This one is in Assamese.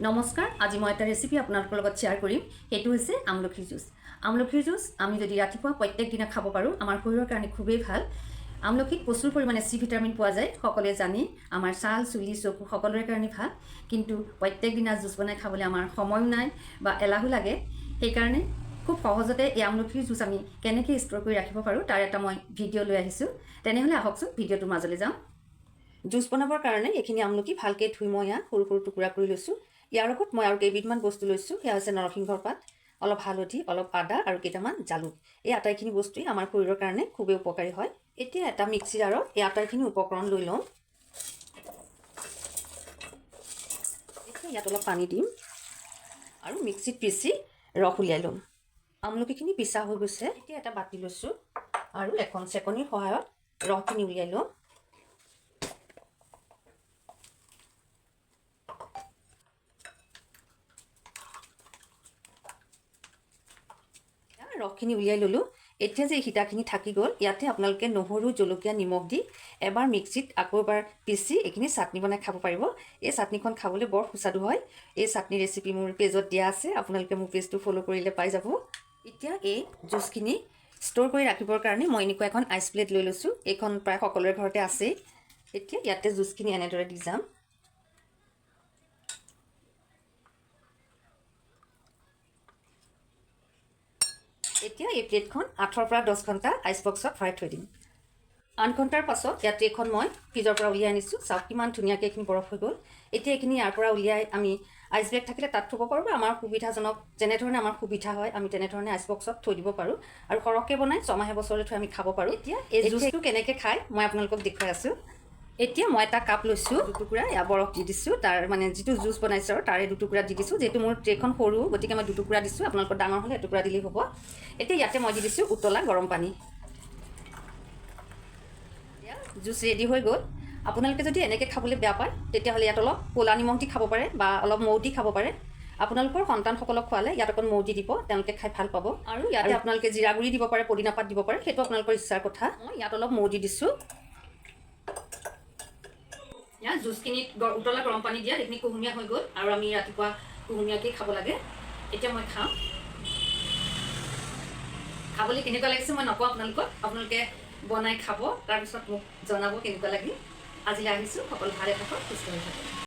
নমস্কাৰ আজি মই এটা ৰেচিপি আপোনালোকৰ লগত শ্বেয়াৰ কৰিম সেইটো হৈছে আমলখিৰ জুচ আমলখিৰ জুচ আমি যদি ৰাতিপুৱা প্ৰত্যেক দিনা খাব পাৰো আমাৰ শৰীৰৰ কাৰণে খুবেই ভাল আমলখিত প্ৰচুৰ পৰিমাণে সি ভিটামিন পোৱা যায় সকলোৱে জানি আমাৰ ছাল চুলি চকু সকলোৰে কাৰণে ভাল কিন্তু প্ৰত্যেক দিনা জুচ বনাই খাবলৈ আমাৰ সময় নাই বা এলাহু লাগে সেই কাৰণে খুব সহজতে এই আমলখিৰ জুচ আমি কেনেকৈ ষ্ট'ৰ কৰি ৰাখিব পাৰো তাৰ এটা মই ভিডিঅ' লৈ আহিছো তেনেহলে আহকচোন ভিডিঅ'টোৰ মাজলৈ যাম জুচ বনাবৰ কাৰণে এইখিনি আমলখি ভালকৈ ধুই মই সৰু সৰু টুকুৰা কৰি লৈছো ইয়াৰ লগত মই আৰু কেইবিধমান বস্তু লৈছো সেয়া হৈছে নৰসিংহৰ পাত অলপ হালধি অলপ আদা আৰু কেইটামান জালুক এই আটাইখিনি বস্তুই আমাৰ শৰীৰৰ কাৰণে খুবেই উপকাৰী হয় এতিয়া এটা মিক্সি জাৰত এই আটাইখিনি উপকৰণ লৈ লওঁ এতিয়া ইয়াত অলপ পানী দিম আৰু মিক্সিত পিচি ৰস উলিয়াই ল'ম আমলখিখিনি পিছা হৈ গৈছে এতিয়া এটা বাটি লৈছো আৰু এখন চেকনিৰ সহায়ত ৰসখিনি উলিয়াই লওঁ ৰসখিনি উলিয়াই ললো এতিয়া যে হিতাখিনি থাকি গ'ল ইয়াতে আপোনালোকে নহৰু জলকীয়া নিমখ দি এবাৰ মিক্সিত আকৌ এবাৰ পিচি এইখিনি চাটনি বনাই খাব পাৰিব এই চাটনিখন খাবলৈ বৰ সুস্বাদু হয় এই চাটনি ৰেচিপি মোৰ পেজত দিয়া আছে আপোনালোকে মোৰ পেজটো ফলো কৰিলে পাই যাব এতিয়া এই জুচখিনি ষ্ট'ৰ কৰি ৰাখিবৰ কাৰণে মই এনেকুৱা এখন আইচ প্লেট লৈ লৈছোঁ এইখন প্ৰায় সকলোৰে ঘৰতে আছে এতিয়া ইয়াতে জুচখিনি এনেদৰে দি যাম এতিয়া এই প্লেটখন 8 পৰা 10 ঘণ্টা আইচ বক্সত ভৰাই থৈ দিম 8 ঘণ্টাৰ পাছত ইয়াতে এখন মই ফ্ৰিজৰ পৰা উলিয়াই আনিছোঁ চাওক কিমান ধুনীয়াকৈ এইখিনি বৰফ হৈ গ'ল এতিয়া এইখিনি ইয়াৰ পৰা উলিয়াই আমি আইচ বেগ থাকিলে তাত থ'ব পাৰোঁ আমাৰ সুবিধাজনক যেনেধৰণে আমাৰ সুবিধা হয় আমি তেনেধৰণে আইচ বক্সত থৈ দিব পাৰোঁ আৰু সৰহকৈ বনাই ছমাহে বছৰলৈ থৈ আমি খাব পাৰোঁ এতিয়া এই জুচটো কেনেকৈ খায় মই আপোনালোকক দেখুৱাই আছোঁ এতিয়া মই এটা কাপ লৈছোঁ দুটুকুৰা ইয়াৰ বৰফ দি দিছোঁ তাৰ মানে যিটো জুচ বনাইছোঁ আৰু তাৰে দুটুকুৰা দি দিছোঁ যিহেতু মোৰ ট্ৰেখন সৰু গতিকে মই দুটুকুৰা দিছোঁ আপোনালোকৰ ডাঙৰ হ'লে এটুকুৰা দিলেই হ'ব এতিয়া ইয়াতে মই দি দিছোঁ উতলা গৰম পানী জুচ ৰেডি হৈ গ'ল আপোনালোকে যদি এনেকৈ খাবলৈ বেয়া পায় তেতিয়াহ'লে ইয়াত অলপ ক'লা নিমখ দি খাব পাৰে বা অলপ মৌ দি খাব পাৰে আপোনালোকৰ সন্তানসকলক খোৱালে ইয়াত অকণ মৌ দি দিব তেওঁলোকে খাই ভাল পাব আৰু ইয়াতে আপোনালোকে জিৰা গুড়ি দিব পাৰে পদিনা পাত দিব পাৰে সেইটো আপোনালোকৰ ইচ্ছাৰ কথা মই ইয়াত অলপ মৌ দি দিছোঁ ইয়াত জুচখিনিত উতলা গৰম পানী দিয়া সেইখিনি কুহুমীয়া হৈ গ'ল আৰু আমি ৰাতিপুৱা কুহুমীয়াকৈ খাব লাগে এতিয়া মই খাওঁ খাবলৈ কেনেকুৱা লাগিছে মই নকওঁ আপোনালোকে বনাই খাব তাৰপিছত মোক জনাব কেনেকুৱা লাগিল আজিলৈ আহিছোঁ সকলো ভালে থাকক সুস্থ হৈ থাকক